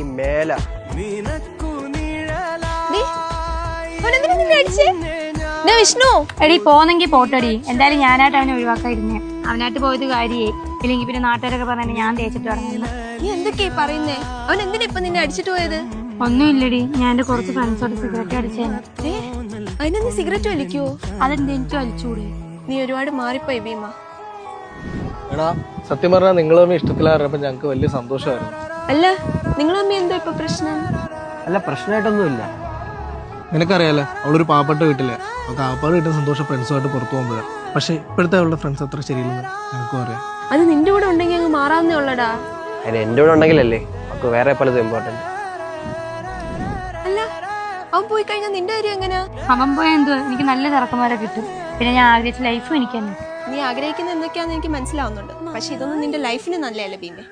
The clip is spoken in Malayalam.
ഇനി മേല. വിഷ്ണു എടി പോന്നെങ്കി പോട്ടടി. എന്തായാലും ഞാനായിട്ട് അവനെ ഒഴിവാക്കായിരുന്നേ. അവനായിട്ട് പോയത് കാര്യേ. ഇല്ലെങ്കിൽ പിന്നെ നാട്ടുകാരൊക്കെ പറഞ്ഞ ഞാൻ തേച്ചിട്ട് തുടങ്ങുന്നു. നീ എന്തൊക്കെയാ പറയുന്നേ? അവൻ എന്തിനാ ഇപ്പൊ നിന്നെ അടിച്ചിട്ട് പോയത്? ഒന്നുമില്ലടി, ഞാൻ എന്റെ കുറച്ച് ഫ്രണ്ട്സോട് സിഗരറ്റ് അടിച്ചേനെ. അതിനൊന്ന് സിഗരറ്റ് വലിക്കോ? അതെന്ത് എനിക്ക് വലിച്ചുകൂടി? നീ ഒരുപാട് മാറിപ്പോയി ഭീമ. എടാ സത്യം പറഞ്ഞാൽ നിങ്ങൾ തമ്മിൽ ഇഷ്ടത്തിലാറിയപ്പോ ഞങ്ങൾക്ക് വലിയ സന്തോഷമായിരുന്നു. അല്ല നിങ്ങളമ്മ എന്തോ ഇപ്പൊ പ്രശ്നം? അല്ല പ്രശ്നമായിട്ടൊന്നുമില്ല. നിനക്കറിയാലോ അവളൊരു പാവപ്പെട്ട വീട്ടിലെ അവൾക്ക് ആപ്പാട് കിട്ടുന്ന സന്തോഷം ഫ്രണ്ട്സുമായിട്ട് പുറത്തു പോകുമ്പോഴാണ്. പക്ഷെ ഇപ്പോഴത്തെ അവളുടെ ഫ്രണ്ട്സ് അത്ര ശരിയില്ലെന്ന് ഞങ്ങൾക്കും അറിയാം. അത് നിന്റെ കൂടെ ഉണ്ടെങ്കിൽ അങ്ങ് മാറാവുന്നേ ഉള്ളടാ. അതിന് എൻ്റെ കൂടെ ഉണ്ടെങ്കിലല്ലേ നമുക്ക് വേറെ പലതും ഇമ്പോർട്ടൻറ്റ്. അല്ല അവൻ പോയി കഴിഞ്ഞാൽ നിന്റെ കാര്യം എങ്ങനെയാ? അവൻ പോയാൽ എന്തുവാ, എനിക്ക് നല്ല ചെറുക്കന്മാരെ കിട്ടും. പിന്നെ ഞാൻ ആഗ്രഹിച്ച ലൈഫും എനിക്ക് തന്നെ. നീ ആഗ്രഹിക്കുന്ന എന്തൊക്കെയാന്ന് എനിക്ക് മനസ്സിലാവുന്നുണ്ട്. പക്ഷെ ഇതൊന്നും നിന്റെ ലൈഫിന് നല്ലതല്ല ഭീമേ.